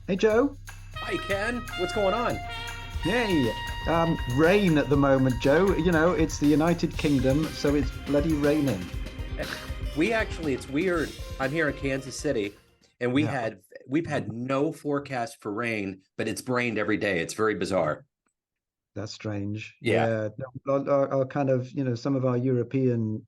Hey Joe. Hi, Ken. What's going on? Hey, rain at the moment, Joe. You know, it's the United Kingdom, so it's bloody raining. It's weird. I'm here in Kansas City, and Yeah, we've had no forecast for rain, but it's rained every day. It's very bizarre. that's strange. Yeah. Yeah, no, our kind of, some of our European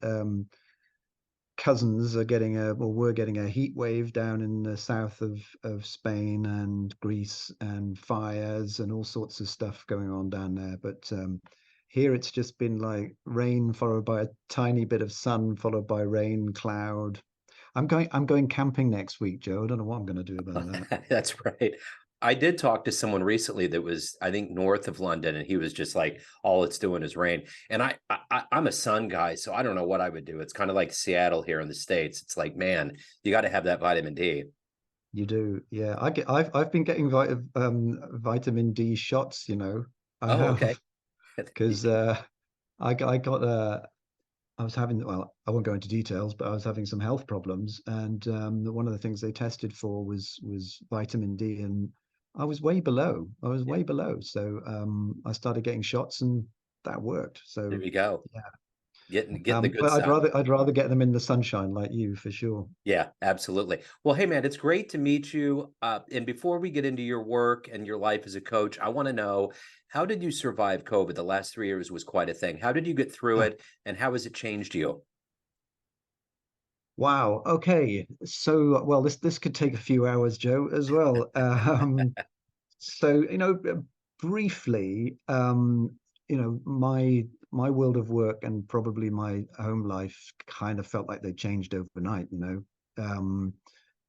cousins are getting well, we're getting a heat wave down in the south of Spain and Greece and fires and all sorts of stuff going on down there. But here it's just been like rain followed by a tiny bit of sun followed by rain, cloud. I'm going camping next week, Joe. I don't know what I'm going to do about that. That's right. I did talk to someone recently that was, I think, north of London, and he was just like, all it's doing is rain. And I'm a sun guy, so I don't know what I would do. It's kind of like Seattle here in the States. It's like, man, you got to have that vitamin D. You do, yeah. I've been getting vitamin D shots. I Oh, have okay. because I got I was having, well, I won't go into details, but I was having some health problems, and one of the things they tested for was vitamin D, and I was way below. I was Yeah, way below, so I started getting shots, and that worked. there So you go. yeah, Getting the good but I'd stuff. rather get them in the sunshine like you for sure. Yeah, absolutely. Well, hey, man, it's great to meet you. And before we get into your work and your life as a coach, I want to know, how did you survive COVID? The last 3 years was quite a thing. How did you get through it, and how has it changed you? Wow. Okay. So, well, this could take a few hours, Joe, as well. So, briefly, my world of work and probably my home life kind of felt like they changed overnight.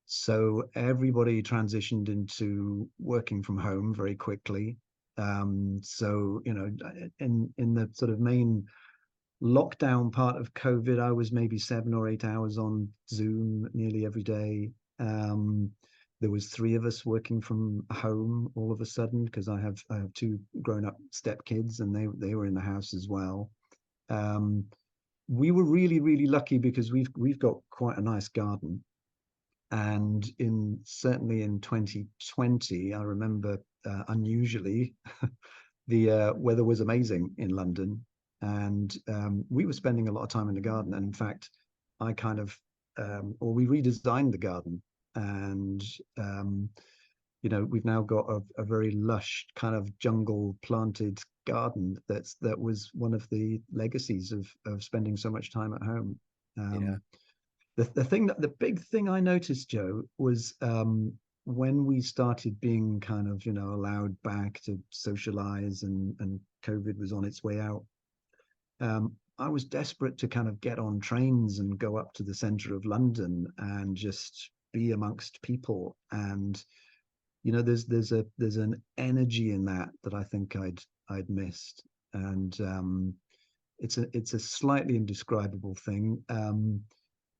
So everybody transitioned into working from home very quickly. So, in the sort of main lockdown part of COVID, I was maybe 7 or 8 hours on Zoom nearly every day. There was three of us working from home all of a sudden because I have two grown up step kids and they were in the house as well. Um, we were really really lucky because we've got quite a nice garden, and in certainly in 2020, I remember unusually the weather was amazing in London, and we were spending a lot of time in the garden. And in fact, I kind of, or we redesigned the garden, and um, we've now got a very lush kind of jungle planted garden. That was one of the legacies of spending so much time at home. Yeah. Um, the big thing I noticed, Joe, was when we started being kind of allowed back to socialize, and COVID was on its way out. I was desperate to kind of get on trains and go up to the center of London and just be amongst people. And there's an energy in that I think I'd missed. And it's a slightly indescribable thing.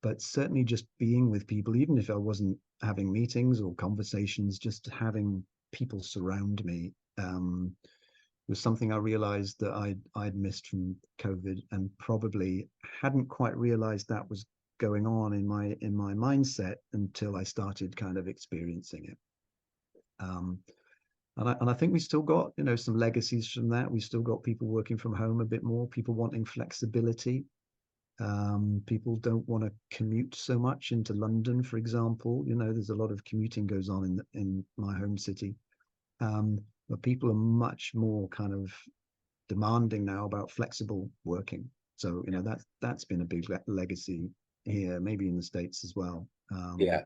But certainly just being with people, even if I wasn't having meetings or conversations, just having people surround me, was something I realized that I'd missed from COVID, and probably hadn't quite realized that was going on in my mindset until I started kind of experiencing it. Um, and I think we still got some legacies from that. We still got people working from home a bit more, people wanting flexibility. People don't want to commute so much into London, for example. There's a lot of commuting goes on in my home city. But people are much more kind of demanding now about flexible working. So, that's been a big legacy here, maybe in the States as well. Yeah.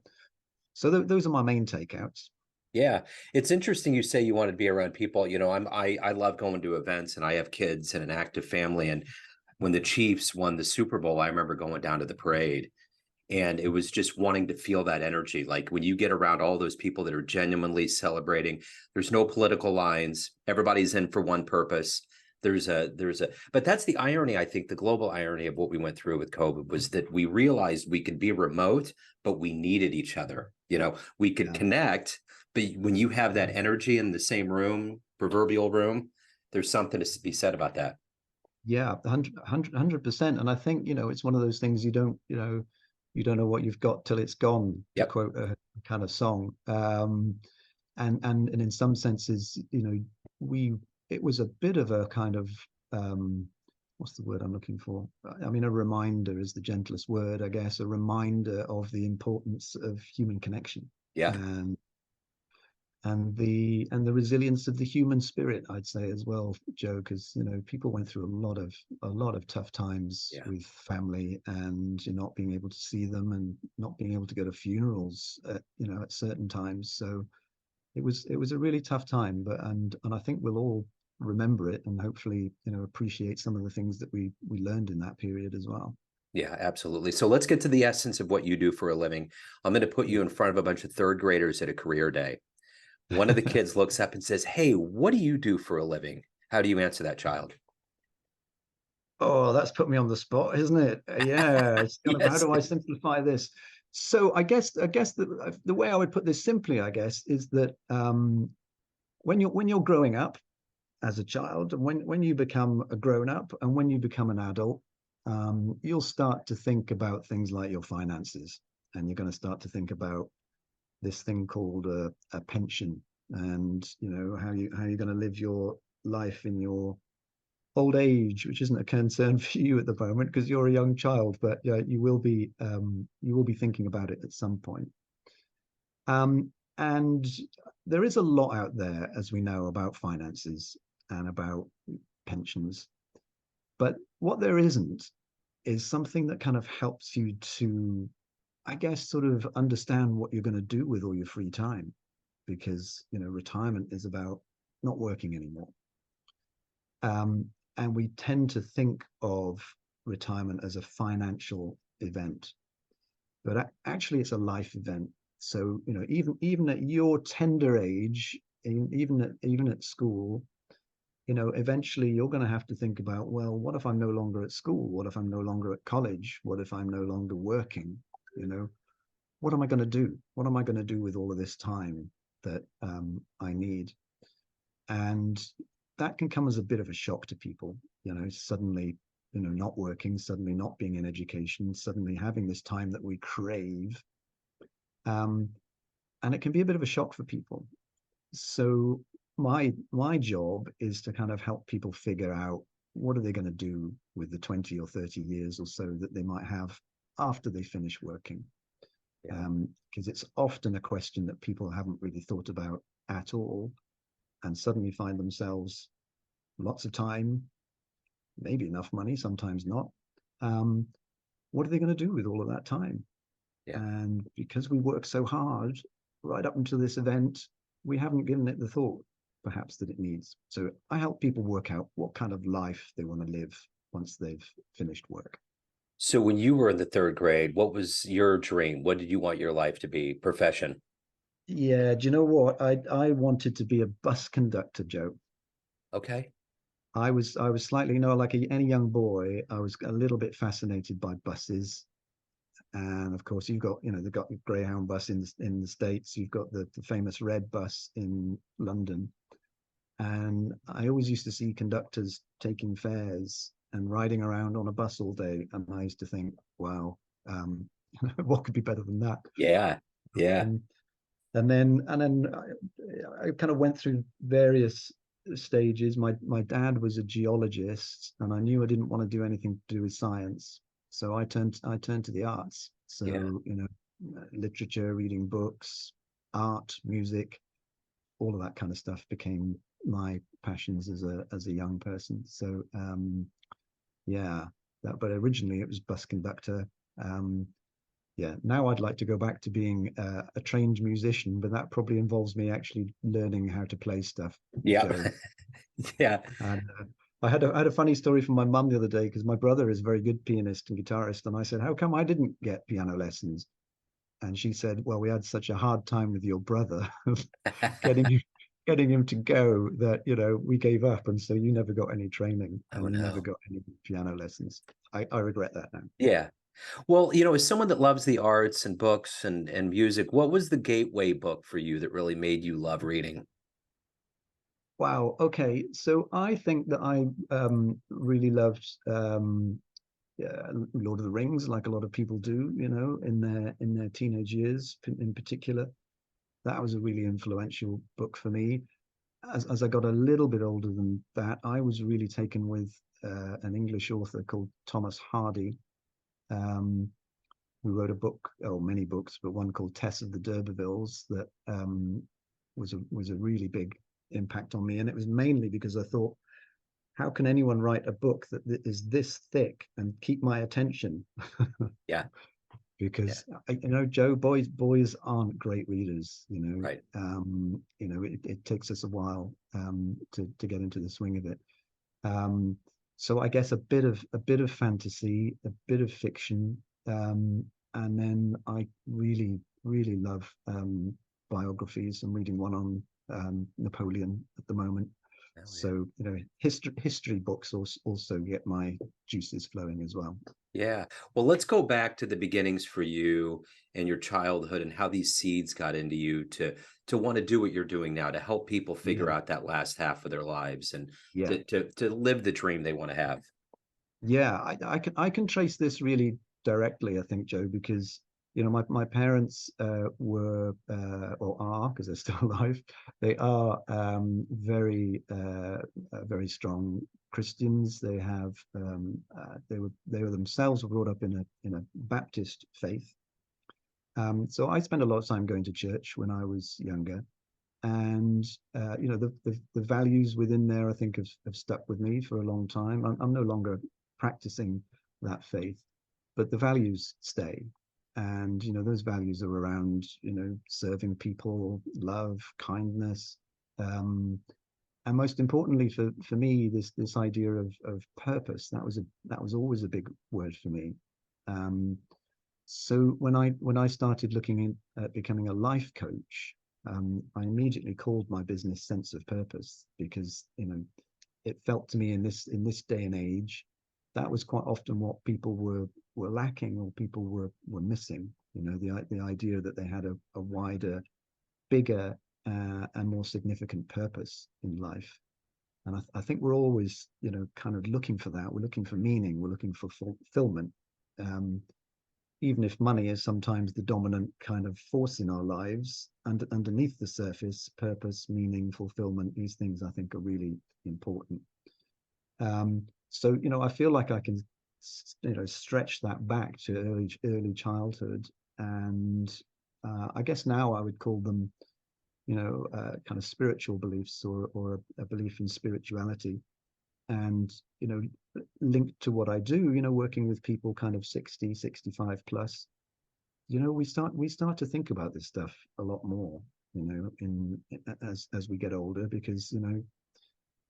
So those are my main takeouts. Yeah. It's interesting you say you want to be around people. I love going to events, and I have kids and an active family. And when the Chiefs won the Super Bowl, I remember going down to the parade, and it was just wanting to feel that energy. Like when you get around all those people that are genuinely celebrating, there's no political lines. Everybody's in for one purpose. But that's the irony. I think the global irony of what we went through with COVID was that we realized we could be remote, but we needed each other. We could Yeah. connect, but when you have that energy in the same room, proverbial room, there's something to be said about that. Yeah, 100%. And I think, it's one of those things you don't know what you've got till it's gone, to Yep. quote a kind of song. and in some senses, we it was a bit of a kind of um, what's the word I'm looking for? I mean, a reminder is the gentlest word, I guess. A reminder of the importance of human connection Yeah. and the resilience of the human spirit, I'd say as well, Joe, because people went through a lot of tough times Yeah. with family and not being able to see them and not being able to go to funerals at certain times. So it was a really tough time, but and I think we'll all remember it and hopefully appreciate some of the things that we learned in that period as well. Yeah, absolutely. So let's get to the essence of what you do for a living. I'm going to put you Yeah. in front of a bunch of third graders at a career day. One of the kids looks up and says, "Hey, what do you do for a living?" How do you answer that child? Oh, that's put me on the spot, isn't it? Yeah, it's kind of how Yes. do I simplify this? So I guess the way I would put this simply, I guess, is that when you're growing up as a child, and when you become a grown up, and when you become an adult, you'll start to think about things like your finances, and you're going to start to think about this thing called a pension, and how you're going to live your life in your old age, which isn't a concern for you at the moment because you're a young child, but you will be thinking about it at some point. And there is a lot out there, as we know, about finances and about pensions. But what there isn't is something that kind of helps you to, I guess, sort of understand what you're going to do with all your free time, because retirement is about not working anymore. Um, and we tend to think of retirement as a financial event, but actually it's a life event. So even at your tender age, even at school, eventually you're going to have to think about, well, what if I'm no longer at school? What if I'm no longer at college? What if I'm no longer working? You know, what am I going to do? What am I going to do with all of this time that I need? And that can come as a bit of a shock to people, suddenly, not working, suddenly not being in education, suddenly having this time that we crave. Um, and it can be a bit of a shock for people. So my job is to kind of help people figure out what are they going to do with the 20 or 30 years or so that they might have after they finish working. Yeah. Because it's often a question that people haven't really thought about at all and suddenly find themselves lots of time, maybe enough money, sometimes not. Um, what are they going to do with all of that time? Yeah. And because we work so hard right up until this event, we haven't given it the thought perhaps that it needs. So I help people work out what kind of life they want to live once they've finished work. So when you were in the third grade, what was your dream? What did you want your life to be? Profession? Yeah, do you know what? I wanted to be a bus conductor, Joe. Okay. I was slightly, like any young boy, I was a little bit fascinated by buses. And of course, you've got, they've got the Greyhound bus in the States. You've got the famous red bus in London. And I always used to see conductors taking fares and riding around on a bus all day. And I used to think, wow, um, what could be better than that? Yeah. Yeah. And and then I kind of went through various stages. My dad was a geologist, and I knew I didn't want to do anything to do with science, so I turned to the arts. Yeah. So literature, reading books, art, music, all of that kind of stuff became my passions as a young person. So yeah, but originally it was bus conductor. Um, yeah, now I'd like to go back to being a trained musician, but that probably involves me actually learning how to play stuff, Yeah. Joe. Yeah. And I had a funny story from my mum the other day because my brother is a very good pianist and guitarist, and I said, "How come I didn't get piano lessons?" And she said, "Well, we had such a hard time with your brother getting you getting him to go that we gave up, and so you never got any training Oh and you never no. got any piano lessons." I regret that now. Yeah. Well, as someone that loves the arts and books and music, what was the gateway book for you that really made you love reading? Wow. Okay. So I think that I really loved Lord of the Rings, like a lot of people do, in their teenage years, in particular. that was a really influential book for me. As I got a little bit older than that, I was really taken with an English author called Thomas Hardy, um, who wrote a book, or many books, but one called Tess of the D'Urbervilles that was a really big impact on me. And it was mainly because I thought, how can anyone write a book that is this thick and keep my attention? Yeah. Yeah. Because Joe, boys aren't great readers. Right. It takes us a while to get into the swing of it. Um, so I guess a bit of fantasy, a bit of fiction, and then I really love biographies. I'm reading one on Napoleon at the moment. Oh, yeah. So history books also get my juices flowing as well. Yeah. Well, let's go back to the beginnings for you and your childhood and how these seeds got into you to want to do what you're doing now, to help people Yeah, figure out that last half of their lives and yeah. to live the dream they want to have. Yeah, I can trace this really directly, I think, Joe, because my parents were or are, because they're still alive, they are very strong Christians. They were themselves brought up in a Baptist faith. So I spent a lot of time going to church when I was younger, and the values within there, I think, have stuck with me for a long time. I'm no longer practicing that faith, but the values stay. And those values are around serving people, love, kindness, um, and most importantly for me, this idea of purpose. That was always a big word for me. um, so when I started looking at becoming a life coach, I immediately called my business Sense of Purpose, because it felt to me in this day and age, that was quite often what people were lacking, or people were missing. The idea that they had a wider, bigger, and more significant purpose in life. And I think we're always kind of looking for that. We're looking for meaning. We're looking for fulfillment. Um, Even if money is sometimes the dominant kind of force in our lives, and underneath the surface, purpose, meaning, fulfillment, these things I think are really important. So I feel like I can stretch that back to early childhood, and I guess now I would call them kind of spiritual beliefs, or a belief in spirituality. And linked to what I do, working with people kind of 60, 65 plus, we start to think about this stuff a lot more, as we get older, because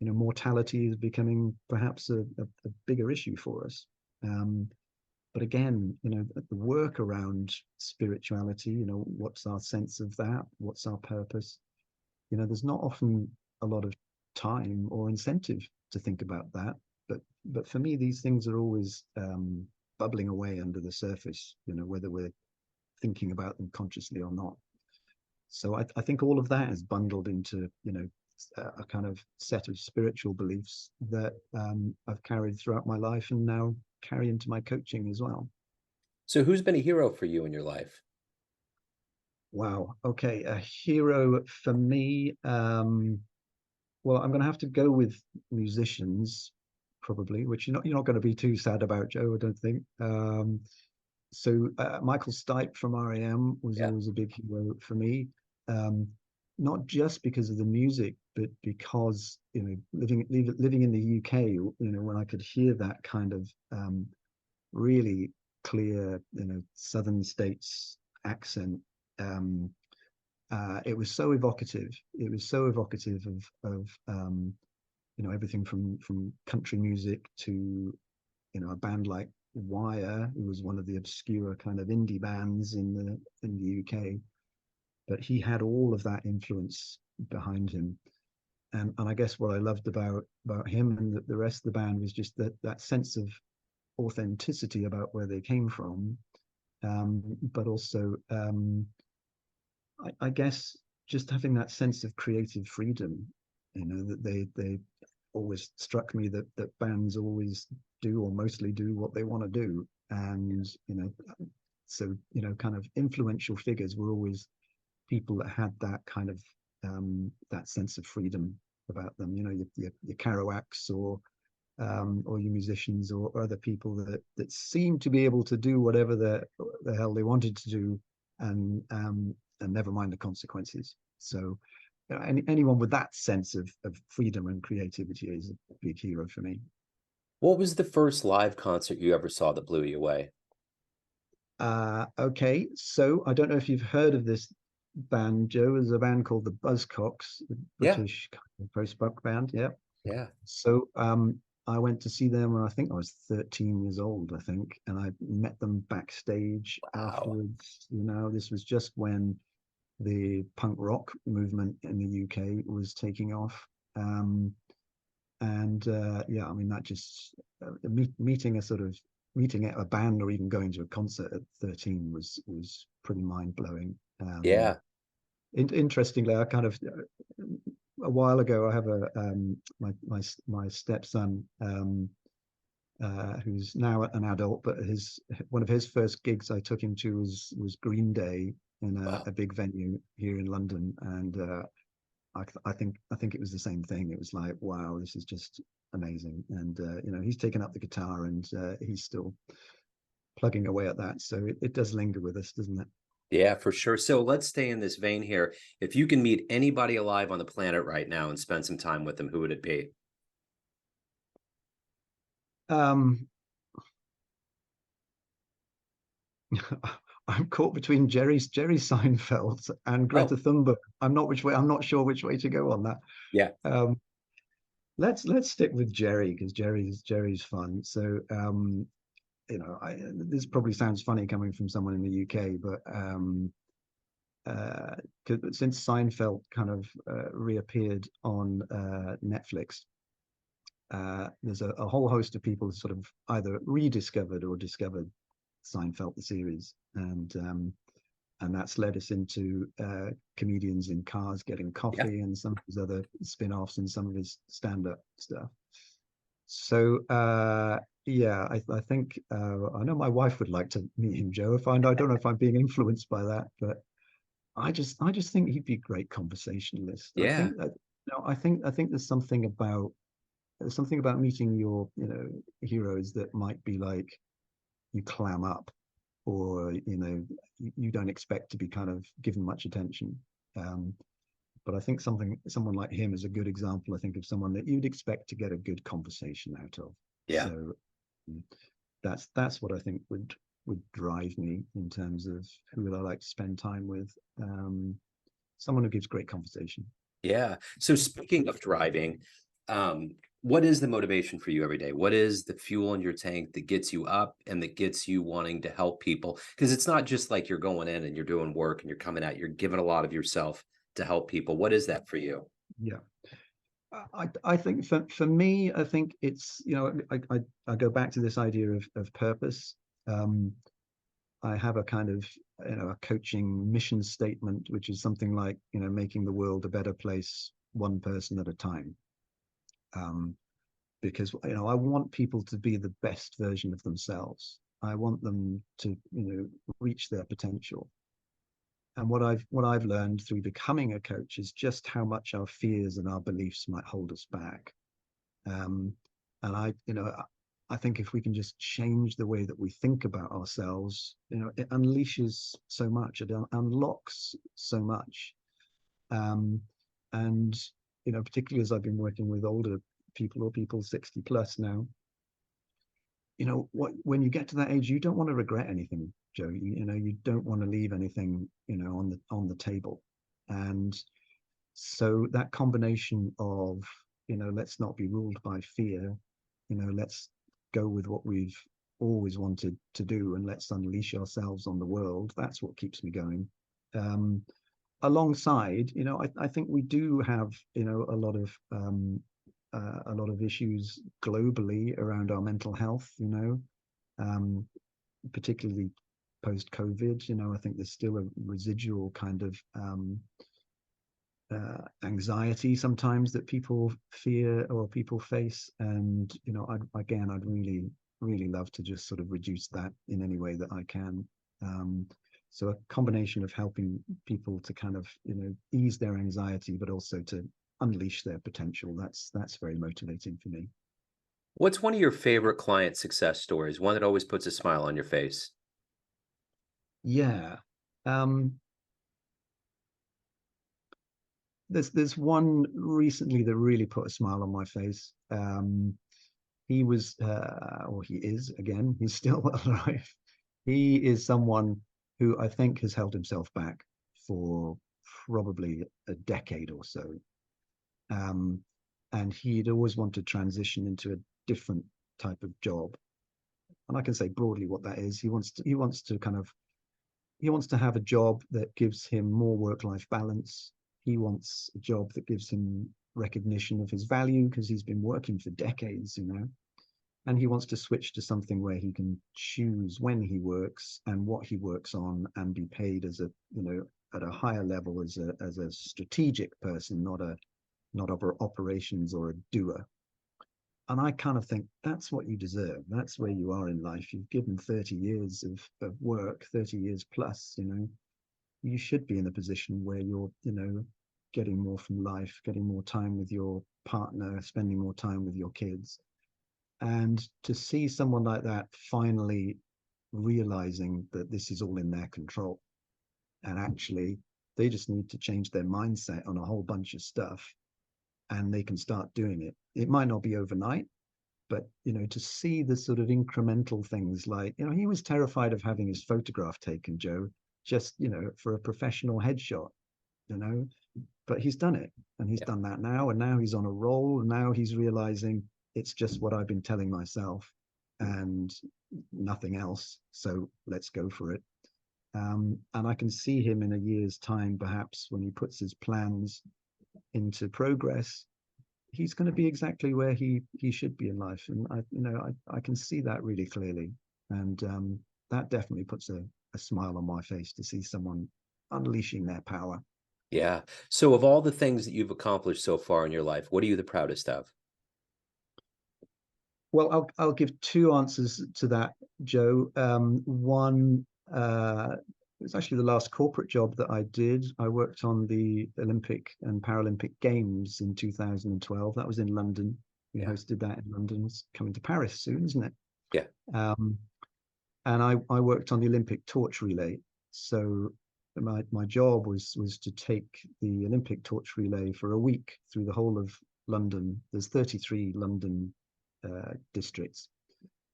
mortality is becoming perhaps a bigger issue for us. But again, the work around spirituality, what's our sense of that, what's our purpose, there's not often a lot of time or incentive to think about that. But for me, these things are always bubbling away under the surface, whether we're thinking about them consciously or not. So I think all of that is bundled into a kind of set of spiritual beliefs that I've carried throughout my life, and now carry into my coaching as well. So who's been a hero for you in your life? Wow. Okay, a hero for me. Well, I'm going to have to go with musicians, probably, which you're not going to be too sad about, Joe, I don't think. So Michael Stipe from REM was Yeah. always a big hero for me. Um, Not just because of the music, but because living in the UK, when I could hear that kind of really clear, Southern States accent. Um, it was so evocative. It was so evocative of everything from country music to a band like Wire, who was one of the obscure kind of indie bands in the UK. But he had all of that influence behind him, and I guess what I loved about him and the rest of the band was just that sense of authenticity about where they came from, but also I guess just having that sense of creative freedom. That they always struck me that bands always do, or mostly do, what they want to do. And so kind of influential figures were always people that had that kind of that sense of freedom about them. You know, your Kerouacs or your musicians or other people that seem to be able to do whatever the hell they wanted to do, and never mind the consequences. So anyone with that sense of freedom and creativity is a big hero for me. What was the first live concert you ever saw that blew you away? Okay, so I don't know if you've heard of this band, Joe. There's a band called the Buzzcocks, the Yeah, British kind of post-punk band. Yeah. yeah. So I went to see them when I think I was 13 years old, I think, and I met them backstage Wow. afterwards. You know, this was just when the punk rock movement in the UK was taking off. And yeah, I mean, that just meeting a sort of meeting at a band or even going to a concert at 13 was pretty mind blowing. Yeah. Interestingly, I kind of a while ago, I have a my stepson who's now an adult, but his one of his first gigs I took him to was Green Day in Wow. a big venue here in London, and I think it was the same thing. It was like, wow, this is just amazing, and you know, he's taken up the guitar and he's still plugging away at that, so it does linger with us, doesn't it? Yeah, for sure. So let's stay in this vein here. If you can meet anybody alive on the planet right now and spend some time with them, who would it be? Um, I'm caught between Jerry Seinfeld and Greta Oh, Thunberg. I'm not sure which way to go on that. yeah. Um, let's stick with Jerry because Jerry's fun. So you know, this probably sounds funny coming from someone in the UK, but uh, since Seinfeld kind of reappeared on Netflix, there's a whole host of people sort of either rediscovered or discovered Seinfeld the series, and that's led us into comedians in cars getting Yeah. coffee and some of his other spin-offs and some of his stand-up stuff. So yeah, I think I know my wife would like to meet him, Joe. If I don't know if I'm being influenced by that, but I just think he'd be a great conversationalist. I Yeah. think that I think there's something about meeting your heroes that might be like you clam up or you don't expect to be kind of given much attention. Um, but I think someone like him is a good example. I think of someone that you'd expect to get a good conversation out of. Yeah. So mm, that's what I think would drive me in terms of who would I like to spend time with. Someone who gives great conversation. Yeah. So speaking of driving, um, what is the motivation for you every day? What is the fuel in your tank that gets you up and that gets you wanting to help people? Because it's not just like you're going in and you're doing work and you're coming out, you're giving a lot of yourself to help people. What is that for you? Yeah. I think for me, I think it's, I go back to this idea of purpose. Um, I have a kind of, a coaching mission statement, which is something like, making the world a better place, one person at a time. Um, because, I want people to be the best version of themselves. I want them to, reach their potential. And what I've learned through becoming a coach is just how much our fears and our beliefs might hold us back. Um, and I think if we can just change the way that we think about ourselves, it unleashes so much, it unlocks so much. Um, and particularly as I've been working with older people or people 60 plus now, what when you get to that age, you don't want to regret anything, Joe. You don't want to leave anything, on the table. And so that combination of, let's not be ruled by fear, let's go with what we've always wanted to do and let's unleash ourselves on the world. That's what keeps me going. Um, Alongside, I think we do have, a lot of issues globally around our mental health, um, particularly post COVID. I think there's still a residual kind of anxiety sometimes that people fear or people face. And, I'd really, really love to just sort of reduce that in any way that I can. So a combination of helping people to kind of, ease their anxiety, but also to unleash their potential. That's very motivating for me. What's one of your favorite client success stories? One that always puts a smile on your face? Yeah. Um, there's one recently that really put a smile on my face. He was, or he is again, he's still alive. He is someone who I think has held himself back for probably a decade or so. Um, and he'd always wanted to transition into a different type of job. And I can say broadly what that is. He wants to have a job that gives him more work-life balance. He wants a job that gives him recognition of his value because he's been working for decades, and he wants to switch to something where he can choose when he works and what he works on and be paid as a, at a higher level as a strategic person, not over operations or a doer. And I kind of think that's what you deserve. That's where you are in life. You've given 30 years of work, 30 years plus, you should be in a position where you're, getting more from life, getting more time with your partner, spending more time with your kids. And to see someone like that finally realizing that this is all in their control, and actually they just need to change their mindset on a whole bunch of stuff, and they can start doing it. It might not be overnight, but to see the sort of incremental things, like, he was terrified of having his photograph taken, Joe, just, for a professional headshot, you know but he's done it, and he's Yeah. done that now, and now he's on a roll, and now he's realizing it's just what I've been telling myself and nothing else, so let's go for it. And I can see him in a year's time, perhaps, when he puts his plans into progress, he's going to be exactly where he should be in life. And I can see that really clearly. And that definitely puts a smile on my face to see someone unleashing their power. Yeah. So, of all the things that you've accomplished so far in your life, what are you the proudest of? Well, I'll give two answers to that, Joe. One, it was actually the last corporate job that I did. I worked on the Olympic and Paralympic Games in 2012. That was in London. We Yeah. hosted that in London. It's coming to Paris soon, isn't it? Yeah. Um, and I worked on the Olympic torch relay. So my job was to take the Olympic torch relay for a week through the whole of London. There's 33 London districts,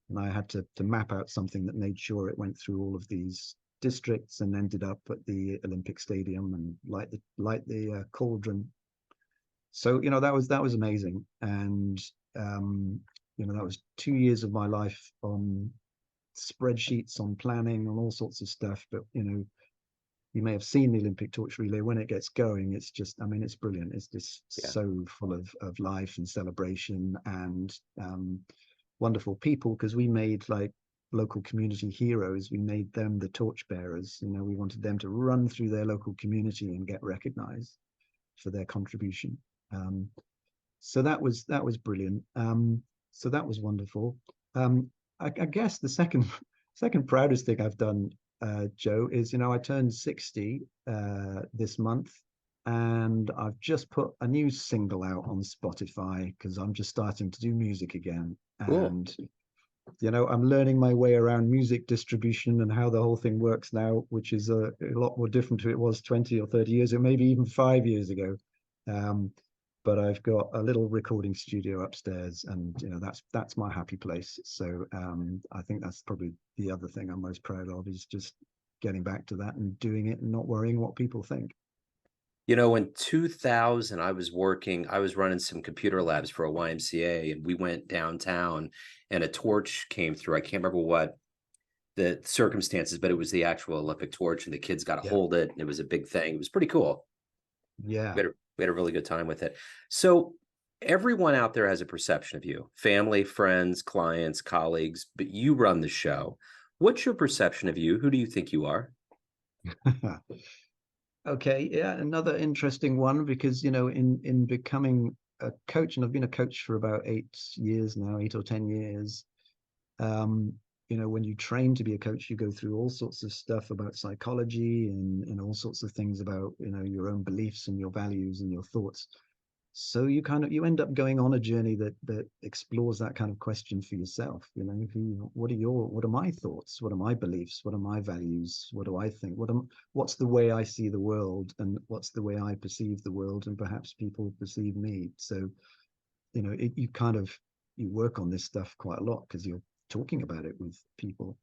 and I had to map out something that made sure it went through all of these districts and ended up at the Olympic Stadium and light the cauldron. So that was amazing, and that was 2 years of my life on spreadsheets, on planning, on all sorts of stuff. But you may have seen the Olympic torch relay. When it gets going, it's just, I mean, it's brilliant. It's just Yeah. so full of life and celebration, and wonderful people, because we made like local community heroes. We made them the torch bearers. We wanted them to run through their local community and get recognized for their contribution. So that was brilliant. So that was wonderful. I guess the second proudest thing I've done, Joe, is I turned 60 this month, and I've just put a new single out on Spotify because I'm just starting to do music again, Cool. and I'm learning my way around music distribution and how the whole thing works now, which is a lot more different to it was 20 or 30 years ago, maybe even 5 years ago. Um, but I've got a little recording studio upstairs, and that's my happy place. So I think that's probably the other thing I'm most proud of, is just getting back to that and doing it and not worrying what people think. In 2000, I was running some computer labs for a YMCA, and we went downtown and a torch came through. I can't remember what the circumstances, but it was the actual Olympic torch, and the kids got to Yeah, hold it. And it was a big thing. It was pretty cool. yeah. We had a really good time with it. So, everyone out there has a perception of you: family, friends, clients, colleagues, but you run the show. What's your perception of you? Who do you think you are? Okay, yeah, another interesting one, because in becoming a coach, and I've been a coach for about 8 years now, 8 or 10 years. Um, when you train to be a coach, you go through all sorts of stuff about psychology and all sorts of things about, your own beliefs and your values and your thoughts. So you end up going on a journey that explores that kind of question for yourself. What are my thoughts? What are my beliefs? What are my values? What do I think? What's the way I see the world, and what's the way I perceive the world, and perhaps people perceive me. So, you work on this stuff quite a lot because you're talking about it with people.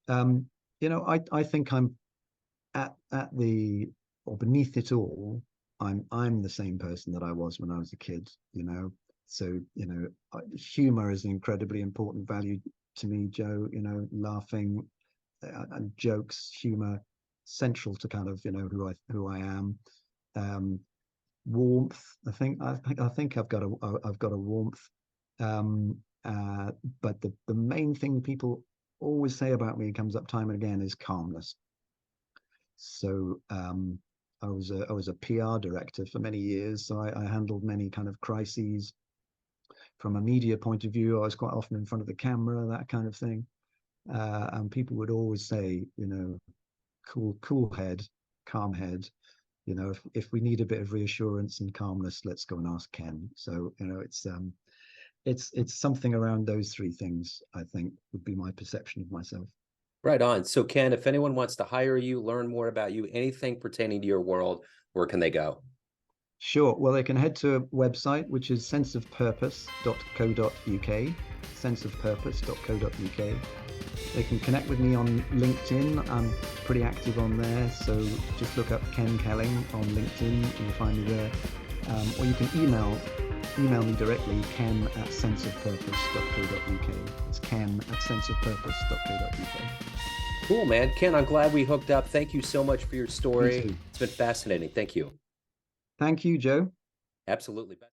Um, I think I'm at the or beneath it all. I'm the same person that I was when I was a kid. So humor is an incredibly important value to me, Joe. Laughing and jokes, humor, central to kind of who I am. Um, Warmth. I think I've got a warmth. Um, but the main thing people always say about me, comes up time and again, is calmness. So I was a PR director for many years, so I handled many kind of crises from a media point of view. I was quite often in front of the camera, that kind of thing, and people would always say, cool head, calm head. If we need a bit of reassurance and calmness, let's go and ask Ken. So it's something around those three things, I think, would be my perception of myself. Right on. So Ken, if anyone wants to hire you, learn more about you, anything pertaining to your world, where can they go? Sure. Well, they can head to a website, which is senseofpurpose.co.uk, senseofpurpose.co.uk. They can connect with me on LinkedIn. I'm pretty active on there, so just look up Ken Kelling on LinkedIn and you'll find me there. Or you can email me directly, ken@senseofpurpose.co.uk. It's ken@senseofpurpose.co.uk. Cool, man. Ken, I'm glad we hooked up. Thank you so much for your Me story. too. It's been fascinating. Thank you. Thank you, Joe. Absolutely.